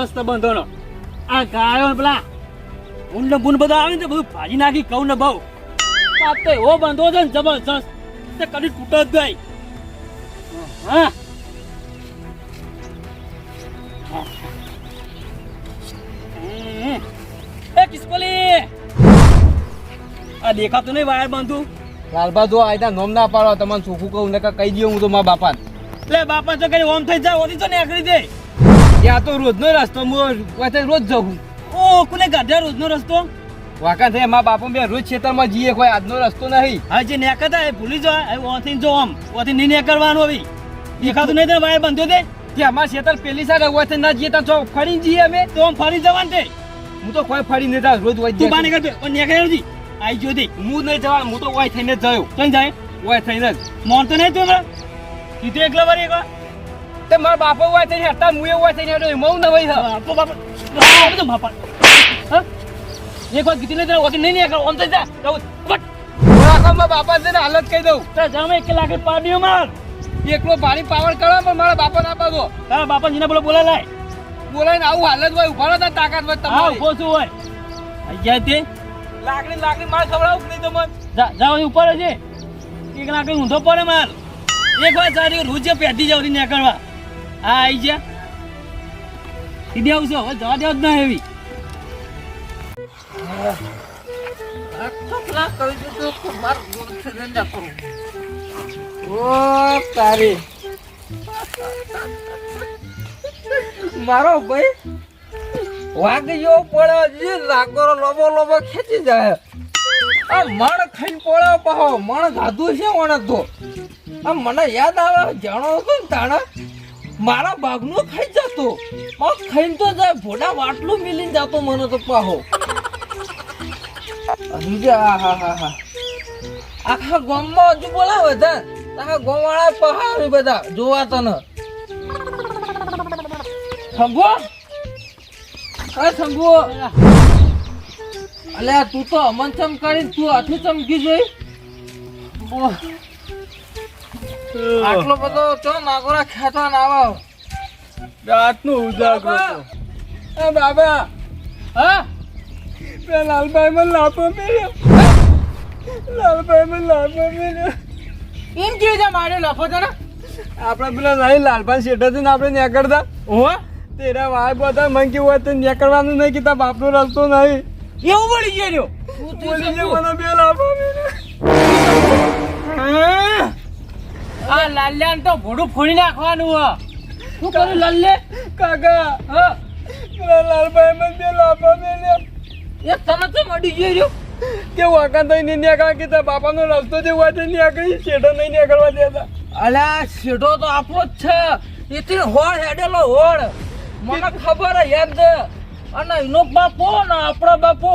મસ્ત બંધોનો આ ગાયો પેલા ઊંડ બુન બધા આવે ને બધું ભાજી નાખી કહું ને બહુ આ તો એવો બંધો છે ને જબરજસ્ત તે કદી તૂટે જ નહીં. હા એ કિસ્કોલી આ દેખાતું નહીં વાયર બાંધું. લાલબા જો આયતા નોમ ના પાડો તમને ચોખ્ખું કહું ને કહી દઉં હું તો મારા બાપા એટલે બાપા તો કઈ ઓમ થઈ જાય ઓથી તો નીકળી દે. ત્યાં તો રોજનો રસ્તો હું રોજ જાઉં. ઓ કોને ગાઢ્યા રોજનો રસ્તો વાંકા થઈ મારા બાપા બે રોજ ખેતરમાં જઈએ કોઈ આજનો રસ્તો નહીં. હા જે નેકતા એ ભૂલી જાય ઓથી જો આમ ઓથી નહીં નેકરવાનું હવે દેખાતું નહીં તને વાયર બાંધ્યો દે કે અમારા ખેતર પેલી સાઈડ હોય ના જઈએ તો ફરી જઈએ અમે તો આમ ફરી જવાનું તે હું તો કોઈ ફરી નહીં રોજ હોય તું બાને કર પણ નેકળ્યો નથી આઈ જો દે હું નહીં જવા હું તો ઓય થઈને જ જયો. કઈ જાય ઓય થઈને જ મોનતો નહીં તું હમણાં કીધું એકલા વાર એકવાર તે મારા બાપા ઓય થઈને હેઠતા હું ઓય થઈને હેઠો એમાં હું નવાઈ થા બાપા બાપા બાપા હા એક વાર કીધું નહીં ઓથી નહીં નેકળ ઓમ થઈ જા બટ ઓરાકામાં બાપા છે ને હાલત કહી દઉં તાર જામે 1 લાખ પાડ્યો માર એકલો ભારી પાવર કરો પણ મારા બાપા ના પાડો તારા બાપા જીને બોલો બોલા લાય બોલાય ને આવું હાલત હોય ઉભા રહો તાકાત હોય હા તમારી ઉભો છું હોય આઈ તે લાકડી માર ખવડાવું નહીં તમને જા ઉપર છે 1 લાખ ઊંધો પડે માર એક વાર સારી રોજ પેટી જાવ ને કરવા હા આઈ જા સીધી આવશે હવે જવા દેવ જ ના એવી તારી મારો ભાઈ વાગ્યો પડે લાકડો લોબો લોબો ખેંચી જાય આ મણ ખાઈને પડે પાહો મણ ગાધું છે વણ તો આ મને યાદ આવે જાણો હતો ને તાણા મારા બાગનો ખાઈ જતો ખાઈને તો જાય ભોડા વાટલું મિલીને જતો મને તો પાહો આખા ગામમાં હજુ બોલાવે બધા આખા ગામવાળા પહાડ બધા જોવા તને શંભુ અરે શંભુ અલ્યા તું તો અમન ચમ કરીને તું હાથે ચમકી જોઈ આટલો બધો ચો નાગોરા ખેતા ના આવો રાતનો ઉજાગરો એ બાબા હા લાલભાઈ મને લાપો મેળ્યો લાલભાઈ મને લાપો મેળ્યો એમ કેવું છે મારે લફો તને આપણે પેલા નહીં લાલભાઈ શેઠ ને આપણે નીકળતા ઓહો તેરા વાય બધા મને કેવું હોય તો નીકળવાનું નહીં કે તાર બાપનો રસ્તો નહીં એવું બોલી ગયો બોલી ગયો મને બે લાપો આ લાલ્યાન તો ભોડું ફોડી નાખવાનું હ શું કર્યું લાલ્લે કાકા હા પેલા લાલભાઈ મને બે લાપો મેળ્યો એ તને તો મળી ગયો કે વાકા તો નહીં નીકળે કે તાર બાપાનો રસ્તો જે હોય તે નીકળી શેઠો નહીં નીકળવા દેતા અલ્યા શેઠો તો આપણો જ છે એથી હોળ હેડેલો હોળ મને ખબર હે યાદ છે અને એનો બાપો ને આપણો બાપો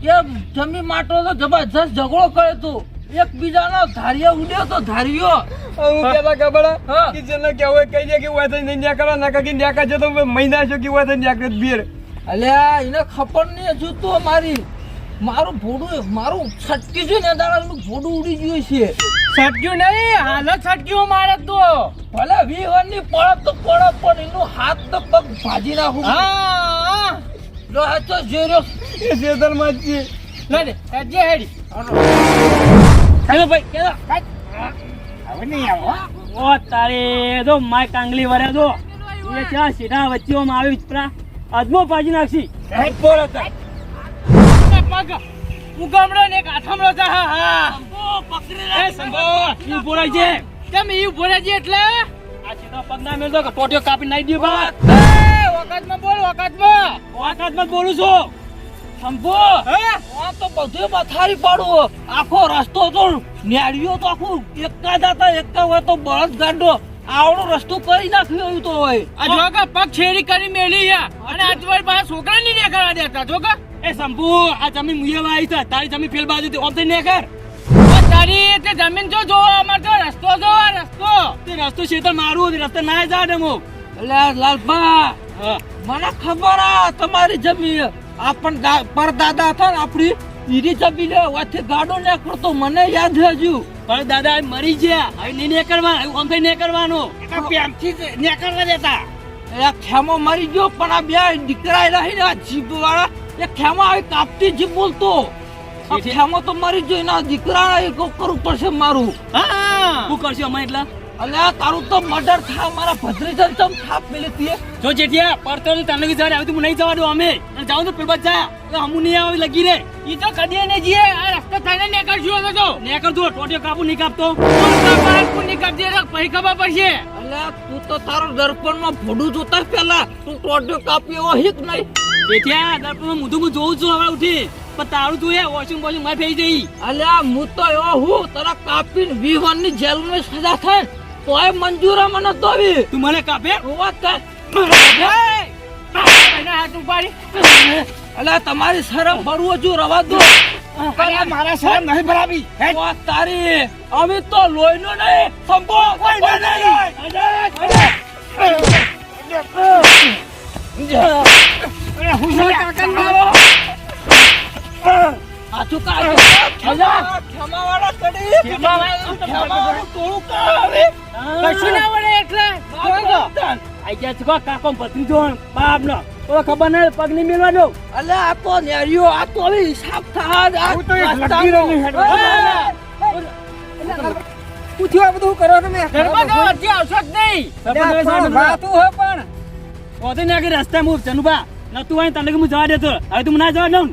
એ જમી માટો તો જબરજસ્ત ઝઘડો કરે તું એકબીજાનો ધારિયો ઉડ્યો તો ધારિયો હું પેલા ખબર હા. કે જેને કેવું કહી દે કે હોય તો નહીં નીકળવા ના કે નીકળે છે તો મહિના છો કે હોય તો નીકળે બીર અલ્યા એને ખબર નહીં હજુ તો મારું ભોડું મારું છટકી છે ને દાડાનું ભોડું ઉડી ગયું છે છટક્યું નહીં હાલત છટક્યું મારે તો ભલે 20 વર્ષની પડત તો પડત પણ એનું હાથ તો પગ ભાજી નાખું હા લો આ તો જેરો એ ખેતરમાં જ છે લે દે જે હેડી હેલો ભાઈ કેદા હવે નહીં આવો ઓ તારે જો માય કાંગલી વરે જો એ ત્યાં સીધા વચ્ચેમાં આવી પરા અજમો પાજી નાખી બોલ હતા પગ હું ગામડો ને કાઠમડો તા હા પકડી લે એ સંભો ઈ બોલાય છે કેમ ઈ બોલાય છે એટલે આ સીધા પગ ના મેલતો કે ટોટિયો કાપી નાઈ દયો બા એ વખતમાં બોલ વખતમાં બોલું છું સંભો હે આ તો બધું મથારી પાડું આખો રસ્તો તો ન્યાળીઓ તો આખું એકા દાતા એકા હોય તો બળદ ગાંડો આવડો રસ્તો કરી નાખ્યો તો હોય આ જોગા પગ છેડી કરી મેલી છે અને આજવાર પાસે છોકરા ની નીકળવા દેતા જોગા એ સંભુ આ જમીન મુયવા આવી છે તારી જમીન ફેલ બાજુ ઓમ થઈ નીકળ તારી તે જમીન જો જોવા અમાર તો રસ્તો જોવા રસ્તો તે રસ્તો શેતર મારું રસ્તે ના જા ડમો એટલે લાલભા મને ખબર આ તમારી જમીન આપણ પરદાદા હતા ને આપણી ઈરી જમીન વાથી ગાડો નીકળતો મને યાદ હજુ પણ દાદા મરી ગયા હવે નહીં નીકળવા આમ થઈ નીકળવાનું પ્રેમથી નીકળવા દેતા એ ખેમો મરી ગયો પણ આ બે દીકરા રહી ને આ જીભ વાળા એ ખેમો આવી કાપતી જીભ બોલતો આ ખેમો તો મરી ગયો એના દીકરા એ કરવું પડશે મારું. હા શું કરશું અમે એટલા અલ્યા તારું તો મર્ડર થા મારા ભદ્રીજન તમ થાપ મેલી તીએ જો જેઠિયા પડતો તો તને જવા આવ્યું હું નહીં જવા દઉં અમે જાઉં તો પેલબા જા હમું નહીં આવે લગી રે ઈ તો કદી ને જીએ આ રસ્તો થઈને નીકળશું અમે તો નીકળજો ટોટિયો કાપું નહીં કાપતો કાપું નહીં કાપજે પછી ખબર પડશે. અલ્યા તું તો તારો દર્પણમાં ફોડું જોતા પેલા તું ટોટિયો કાપી એવો હિક નહીં. જેઠિયા દર્પણમાં મુધું હું જોઉં છું હવે ઉઠી પણ તારું જોઈએ વોશિંગ વોશિંગ માં ફેઈ જઈ. અલ્યા હું તો એવો હું તારા કાપીને 20 વર્ષની જેલમાં સજા થાય તોય મંજૂર મને તો આવી તું મને કાપે વાત કર. હાથ ઉપાડી અલ્યા તમારી શરમ ભરવો છું રવા દો. મારા શરમ નહીં ભરાવી વાત તારી અમે તો લોહીનો નહીં સંભો ખબર નહીં પગ નહીં મેળવા દો. અલે આ તો નેરિયો આ તો હવે હિસાબ થાય પૂછ્યું બધું કરો તમે રસ્તા હું ચનુભા નતું હોય તને હું જવા દેતો હવે તું ના જવા દઉં.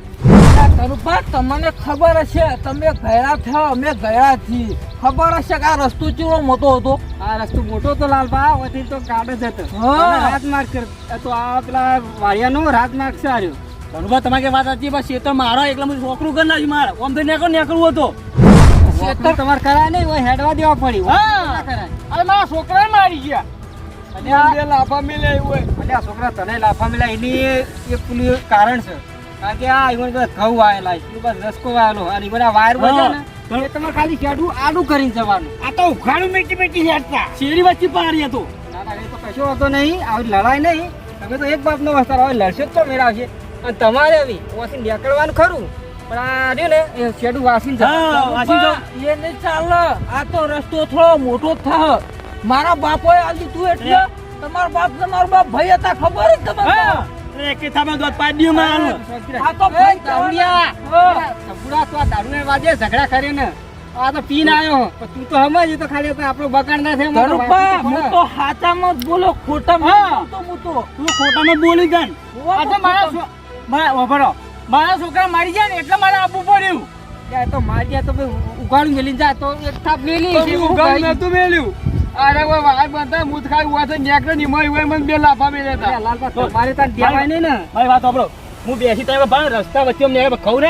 તમને ખબર હશે તમે ગયા થયા અમે ગયા છીએ ખબર હશે કે આ રસ્તો ચેવો મોટો હતો. આ રસ્તો મોટો તો લાલબા વધી તો ગાડો જ હતો રાજમાર્ગ તો આ પેલા વાડિયાનો રાજમાર્ગ છે આર્યો. ચનુભા તમારે કે વાત સાચી બસ એ તો મારો એકલા હું છોકરું કરી નાખ્યું મારે આમ તો નીકળવું હતો. તમારે કરાય નહીં હોય હેડવા દેવા પડી. અરે મારા છોકરા મારી ગયા લાફા મિલાય હોય અને આ છોકરા તને લાફા મિલાય એની એક પેલું કારણ છે કારણ કે આ ઈવન બધા ઘઉં આવેલા છે બસ રસકો આવેલો અને બધા વાયર વધે ને એ તમારે ખાલી શેડું આડું કરીને જવાનું. આ તો ઉખાડું મેટી મેટી હેડતા શેરી વચ્ચે પાડી હતો. ના ના એ તો કશો હતો નહીં આવી લડાઈ નહીં તમે તો એક બાપનો વસ્તાર હવે લડશે જ તો મેળવશે અને તમારે આવી વાસી નીકળવાનું ખરું પણ આ રહ્યું ને એ શેડું વાસીને એ નહીં ચાલે આ તો રસ્તો થોડો મોટો થાય મારા બાપોએ આલી તું એટલે તમારો બાપ ભાઈ હતા ખબર જ તમને કે તમે દોત પાડ્યું માં આ તો ભાઈ તાવડિયા સપુડા તો આ દારૂને વાજે ઝઘડા કરે ને આ તો પીને આવ્યો પણ તું તો સમજ તો ખાલી આપણો બગાડ ના થાય ધરુપા હું તો હાચામાં જ બોલો ખોટામાં તો હું તો તું ખોટામાં બોલી ગન મારા છોકરા મારી જાય ને એટલે મારે આપવું પડ્યું. તો મારી તો ઉગાડું મેલી જાય તો એક થાપ મેલી નતું મેલ્યું. અરે ઓ ભાઈ બધા મુત ખાઈ ઉવા તો નેકરે ની મય હોય મને બે લાફા મેલે હતા. લાલબા તમારે તાર દેવાય નહીં ને ભાઈ વાત સાંભળો હું બેસી ત્યાં ભાઈ રસ્તા વચ્ચે અમને ખવ ને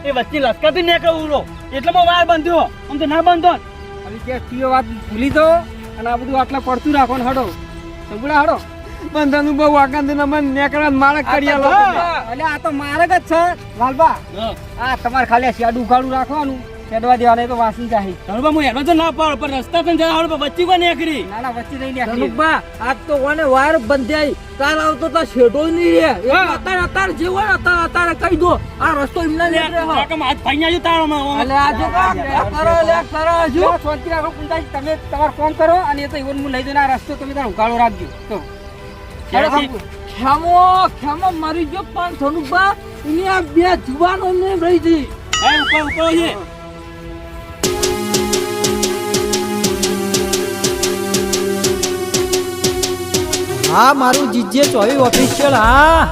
એ વચ્ચે લસકાતી નેકરે ઉરો એટલે હું વાર બંધ્યો આમ તો ના બંધો. હવે કે તીઓ વાત ભૂલી દો અને આ બધું આટલા પડતું રાખો ને હડો સગુડા હડો બંધાનું બહુ આકાંત મને નેકરા માળક કરી આલો. એટલે આ તો માર્ગ જ છે લાલબા આ તમારે ખાલી શેડ ઉગાડું રાખવાનું શેડવા દેવાના તો વાસી જાય. ધનુભા હું એનો તો ના પાડ પણ રસ્તા તો જાય વચ્ચે કોઈ નેકરી ના ના વચ્ચે નહીં નીકળી. ધનુભા આજ તો ઓને વાયર બંધાઈ કાલ આવતો તો શેડો નહીં રે અત્યારે જે હોય અત્યારે કહી દો આ રસ્તો એમને નીકળે હો હાથ ભાઈ તારો અલે આ જો કરો હજુ શાંતિ રાખો પુંતાજી તમે તમારું કામ કરો અને એ તો ઈવન હું લઈ જઈને આ રસ્તો તમે તાર ઉગાડો રાખજો તો ખેમો મરી ગયો પણ ધનુભા એની આ બે જુવાનો ને રહી હતી ઉપર છે. હા મારું જીજે ચોવી ઓફિશિયલ હા